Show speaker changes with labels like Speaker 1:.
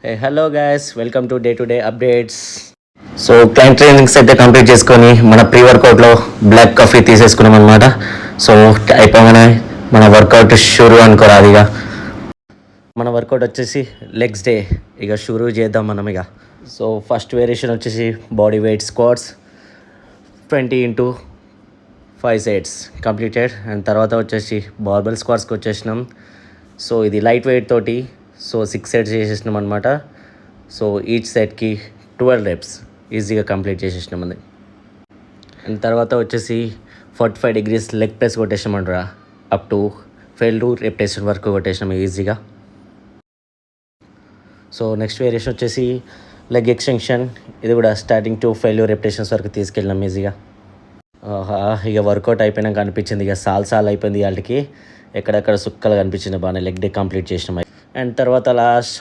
Speaker 1: Hello guys, welcome to day updates. So client trainings అయితే complete చేసుకొని మన pre వర్కౌట్లో black coffee తీసేసుకున్నాం అనమాట. సో అయిపోగానే మన వర్కౌట్ షురూ అనుకోరాదు. ఇక మన వర్కౌట్ వచ్చేసి లెగ్స్ డే ఇక షురూ చేద్దాం మనం ఇక. సో ఫస్ట్ వేరియేషన్ వచ్చేసి body weight squats 20 x 5 sets completed. And తర్వాత వచ్చేసి బార్బెల్ స్క్వాట్స్కి వచ్చేసినాం. సో ఇది లైట్ వెయిట్ తోటి 6 sets చేసేసినాం అనమాట. సో ఈచ్ సెట్కి 12 reps ఈజీగా కంప్లీట్ చేసేసినాం అది. అండ్ తర్వాత వచ్చేసి 45 degrees లెగ్ ప్రెస్ కొట్టేసినామంటారా, అప్ టు 12 repetition వరకు కొట్టేసినాం ఈజీగా. సో నెక్స్ట్ వేరియేషన్ వచ్చేసి లెగ్ ఎక్స్టెన్షన్. ఇది కూడా స్టార్టింగ్ టు 12 repetitions వరకు తీసుకెళ్ళినాం ఈజీగా. ఇక వర్కౌట్ అయిపోయినాక అనిపించింది ఇక సాల్ అయిపోయింది వాళ్ళకి, ఎక్కడెక్కడ సుక్కలు కనిపించింది బాగానే లెగ్ డే కంప్లీట్ చేసినాం. అండ్ తర్వాత లాస్ట్